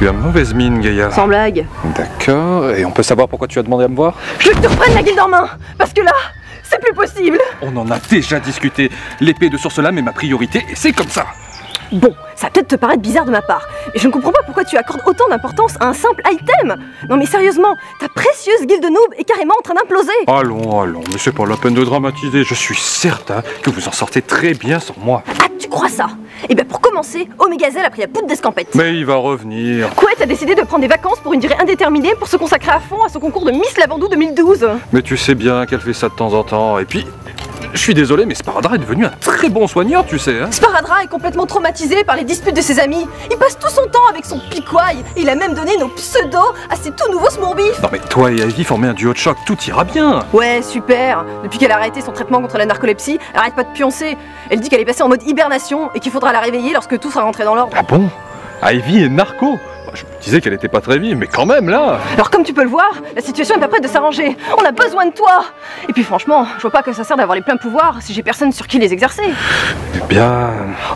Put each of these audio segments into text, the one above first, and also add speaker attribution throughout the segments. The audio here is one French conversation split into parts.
Speaker 1: Tu as mauvaise mine, Gaïa.
Speaker 2: Sans blague.
Speaker 1: D'accord, et on peut savoir pourquoi tu as demandé à me voir?
Speaker 2: Je veux que tu reprennes la guilde en main, parce que là, c'est plus possible.
Speaker 1: On en a déjà discuté. L'épée de source lame est ma priorité, et c'est comme ça.
Speaker 2: Bon, ça va peut-être te paraître bizarre de ma part, mais je ne comprends pas pourquoi tu accordes autant d'importance à un simple item. Non mais sérieusement, ta précieuse guilde noob est carrément en train d'imploser.
Speaker 1: Allons, mais c'est pas la peine de dramatiser. Je suis certain que vous en sortez très bien sans moi.
Speaker 2: Ah, tu crois ça? Eh bien pour commencer, Omeghazel a pris la poudre d'escampette.
Speaker 1: Mais il va revenir.
Speaker 2: Couette a décidé de prendre des vacances pour une durée indéterminée pour se consacrer à fond à son concours de Miss Lavandou 2012.
Speaker 1: Mais tu sais bien qu'elle fait ça de temps en temps, et puis... Je suis désolé, mais Sparadrap est devenu un très bon soigneur, tu sais, hein.
Speaker 2: Sparadrap est complètement traumatisé par les disputes de ses amis. Il passe tout son temps avec son piquoy. Et il a même donné nos pseudos à ses tout nouveaux smoorbifs.
Speaker 1: Non mais toi et Ivy formez un duo de choc, tout ira bien.
Speaker 2: Ouais, super. Depuis qu'elle a arrêté son traitement contre la narcolepsie, elle arrête pas de pioncer. Elle dit qu'elle est passée en mode hibernation et qu'il faudra la réveiller lorsque tout sera rentré dans l'ordre.
Speaker 1: Ah bon? Ivy est narco? Je me disais qu'elle était pas très vive, mais quand même là.
Speaker 2: Alors comme tu peux le voir, la situation est pas prête de s'arranger. On a besoin de toi. Et puis franchement, je vois pas que ça sert d'avoir les pleins pouvoirs si j'ai personne sur qui les exercer.
Speaker 1: Eh bien...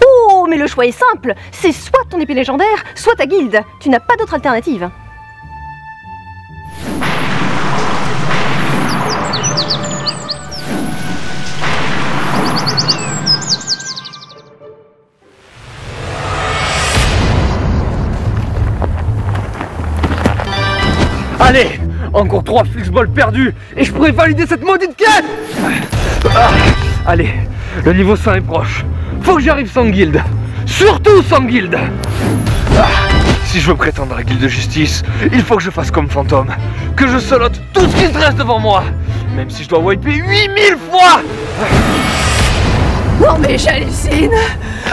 Speaker 2: Oh, mais le choix est simple. C'est soit ton épée légendaire, soit ta guilde. Tu n'as pas d'autre alternative.
Speaker 3: Allez, encore 3 fluxballs perdus et je pourrais valider cette maudite quête. Allez, le niveau 100 est proche. Faut que j'arrive sans guilde. Surtout sans guilde. Si je veux prétendre à la guilde de justice, il faut que je fasse comme fantôme. Que je solote tout ce qui se reste devant moi. Même si je dois wiper 8000 fois.
Speaker 2: Non mais j'hallucine.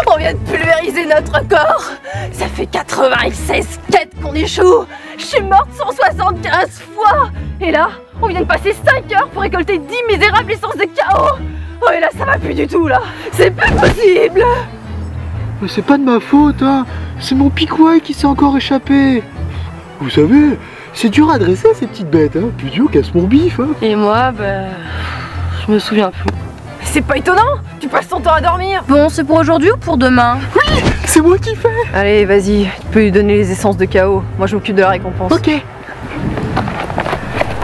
Speaker 2: On vient de pulvériser notre corps. Ça fait 96 quêtes qu'on échoue. Je suis morte 175 fois. Et là, on vient de passer 5 heures pour récolter 10 misérables essences de chaos. Oh et là ça va plus du tout là. C'est plus possible.
Speaker 4: Mais c'est pas de ma faute, hein. C'est mon piquoy qui s'est encore échappé. Vous savez, c'est dur à dresser ces petites bêtes, hein. Plus dur qu'à ce bif, hein.
Speaker 5: Et moi, je me souviens plus.
Speaker 2: C'est pas étonnant. Tu passes ton temps à dormir.
Speaker 5: Bon, c'est pour aujourd'hui ou pour demain?
Speaker 4: Oui, c'est moi qui fais.
Speaker 2: Allez, vas-y, tu peux lui donner les essences de chaos. Moi je m'occupe de la récompense.
Speaker 4: Ok.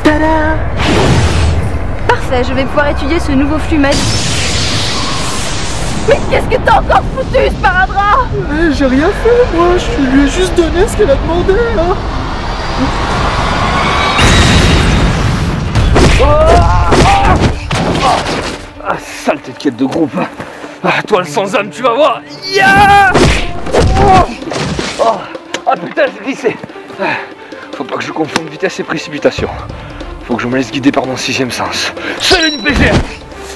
Speaker 4: Tada!
Speaker 5: Parfait, je vais pouvoir étudier ce nouveau flux magique.
Speaker 2: Mais qu'est-ce que t'as encore foutu, Sparadrap?
Speaker 4: J'ai rien fait, moi. Je lui ai juste donné ce qu'elle a demandé, hein.
Speaker 3: Ah, saleté de quête de groupe. Ah, toile sans âme, tu vas voir. Yeah. Ah putain, j'ai glissé. Faut pas que je confonde vitesse et précipitation. Faut que je me laisse guider par mon 6e sens. C'est une PGR.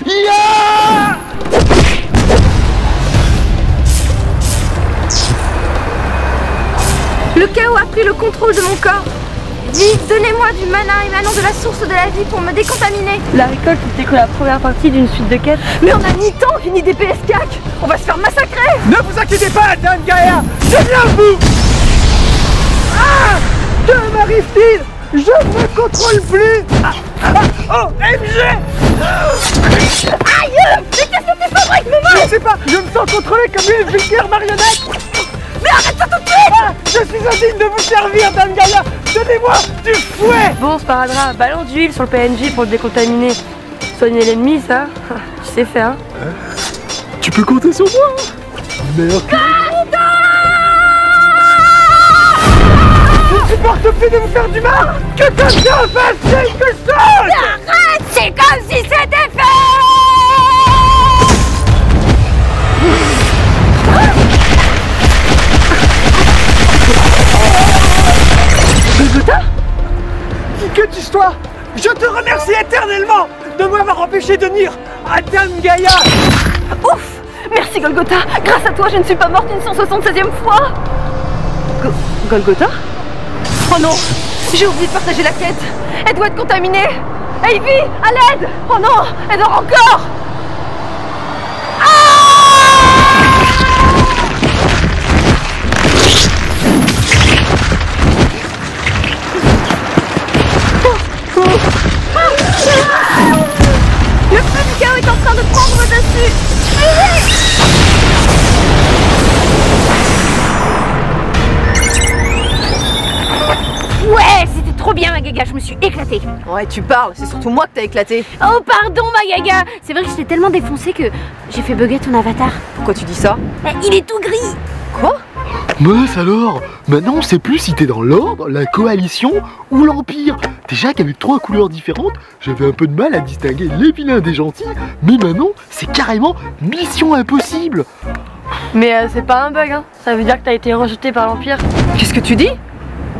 Speaker 3: Yeah.
Speaker 5: Le chaos a pris le contrôle de mon corps. Vite, donnez-moi du mana émanant de la source de la vie pour me décontaminer. La récolte n'était que la première partie d'une suite de quêtes.
Speaker 2: Mais on a ni temps ni des PS4. On va se faire massacrer.
Speaker 3: Ne vous inquiétez pas, Dame Gaïa. Je viens à vous. Ah, que m'arrive-t-il? Je ne contrôle plus. Oh, MG.
Speaker 2: Aïe. Mais qu'est-ce que tu fais avec mes mains?
Speaker 3: Je ne sais pas, je me sens contrôlé comme une vulgaire marionnette.
Speaker 2: Mais arrête ça tout de suite.
Speaker 3: Je suis indigne de vous servir, Dame Gaïa. Donnez-moi du fouet.
Speaker 5: Bon, Sparadrap, balance d'huile sur le PNJ pour le décontaminer. Soigner l'ennemi, ça, tu sais faire, hein.
Speaker 4: Tu peux compter sur moi. Merde.
Speaker 3: Je ne supporte plus de vous faire du mal. Que quelqu'un fasse quelque chose.
Speaker 2: Arrête. C'est comme si c'était fait.
Speaker 3: Golgotha? Quelle histoire! Je te remercie éternellement de m'avoir empêché de nuire à Dame Gaïa!
Speaker 2: Ouf. Merci Golgotha. Grâce à toi, je ne suis pas morte une 176e fois. Golgotha? Oh non, j'ai oublié de partager la quête. Elle doit être contaminée. Ivy, à l'aide. Oh non, elle dort encore.
Speaker 5: Le feu du chaos est en train de prendre le dessus. Gaga, je me suis éclatée.
Speaker 2: Ouais, tu parles, c'est surtout moi que t'as éclaté.
Speaker 5: Oh pardon ma Gaga. C'est vrai que j'étais tellement défoncée que j'ai fait bugger ton avatar.
Speaker 2: Pourquoi tu dis ça?
Speaker 5: Bah, il est tout gris.
Speaker 2: Quoi?
Speaker 4: Mince alors, maintenant on sait plus si t'es dans l'ordre, la coalition ou l'empire. Déjà qu'avec 3 couleurs différentes, j'avais un peu de mal à distinguer les vilains des gentils, mais maintenant c'est carrément mission impossible.
Speaker 6: Mais c'est pas un bug, hein. Ça veut dire que t'as été rejeté par l'Empire.
Speaker 2: Qu'est-ce que tu dis?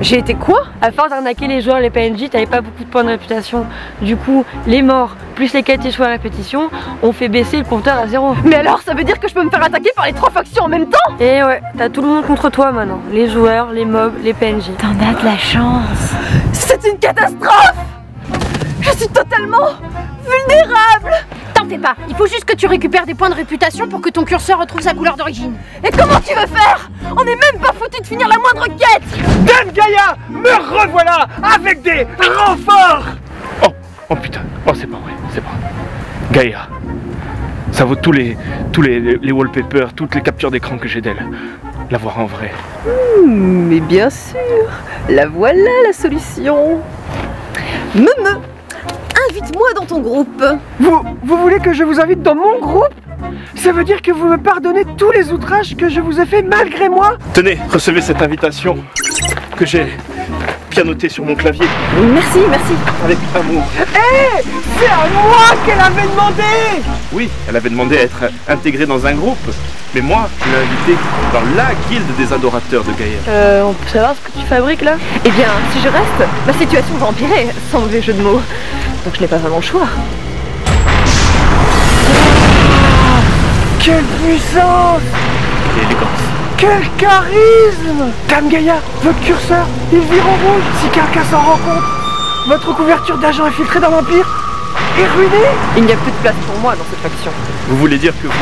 Speaker 2: J'ai été quoi?
Speaker 6: À force d'arnaquer les joueurs, les PNJ, t'avais pas beaucoup de points de réputation. Du coup, les morts, plus les quêtes échouées à répétition, ont fait baisser le compteur à 0.
Speaker 2: Mais alors, ça veut dire que je peux me faire attaquer par les 3 factions en même temps?
Speaker 6: Et ouais, t'as tout le monde contre toi maintenant. Les joueurs, les mobs, les PNJ.
Speaker 5: T'en as de la chance.
Speaker 2: C'est une catastrophe! Je suis totalement vulnérable!
Speaker 5: T'en fais pas, il faut juste que tu récupères des points de réputation pour que ton curseur retrouve sa couleur d'origine.
Speaker 2: Et comment tu veux faire? On n'est même pas foutu de finir la moindre quête!
Speaker 3: Dame Gaïa, me revoilà avec des renforts. Oh putain, oh c'est pas vrai, c'est pas vrai. Gaïa, ça vaut tous les wallpapers, toutes les captures d'écran que j'ai d'elle. La voir en vrai.
Speaker 2: Mais bien sûr, la voilà la solution. Meme, invite-moi dans ton groupe.
Speaker 7: Vous voulez que je vous invite dans mon groupe? Ça veut dire que vous me pardonnez tous les outrages que je vous ai fait malgré moi?
Speaker 3: Tenez, recevez cette invitation que j'ai bien notée sur mon clavier
Speaker 2: Merci, merci.
Speaker 3: avec amour.
Speaker 7: Hé, c'est à moi qu'elle avait demandé!
Speaker 3: Oui, elle avait demandé à être intégrée dans un groupe, mais moi, je l'ai invitée dans la guilde des adorateurs de Gaïa.
Speaker 6: On peut savoir ce que tu fabriques là?
Speaker 2: Eh bien, si je reste, ma situation va empirer, sans mauvais jeu de mots. Donc je n'ai pas vraiment le choix.
Speaker 7: Quelle puissance!
Speaker 3: Et élégance.
Speaker 7: Quel charisme! Dame Gaïa, votre curseur, il vire en rouge si quelqu'un s'en rend compte. Votre couverture d'agent infiltré dans l'Empire est ruinée.
Speaker 2: Il n'y a plus de place pour moi dans cette faction.
Speaker 3: Vous voulez dire que vous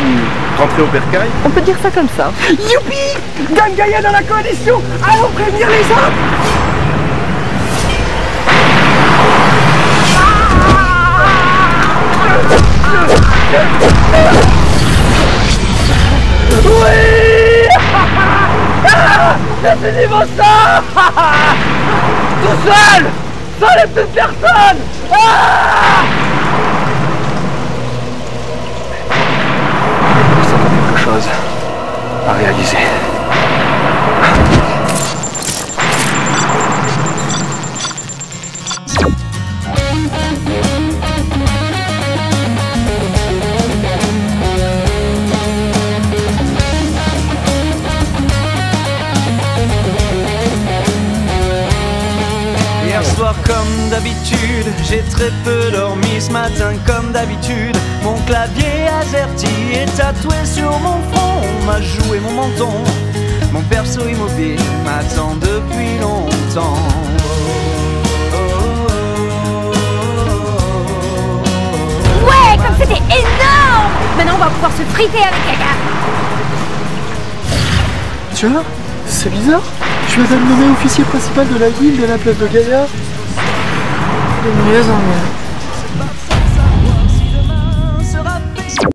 Speaker 3: rentrez au bercail?
Speaker 2: On peut dire ça comme ça.
Speaker 7: Youpi! Dame Gaïa dans la coalition! Allons prévenir les autres!
Speaker 2: Oui! Laissez-moi ça! Tout seul! Sans les petites personnes!
Speaker 3: Quelque chose à réaliser.
Speaker 8: Hier soir comme d'habitude, j'ai très peu dormi ce matin comme d'habitude. Mon clavier AZERTY est tatoué sur mon front, on m'a joué mon menton. Mon perso immobile m'attend depuis longtemps.
Speaker 5: Ouais, comme c'était énorme! Maintenant on va pouvoir se friter avec Gaga.
Speaker 4: Tiens, c'est bizarre. Je vais être nommé officier principal de la guilde à la place de Gaïa.
Speaker 6: De mieux en mieux.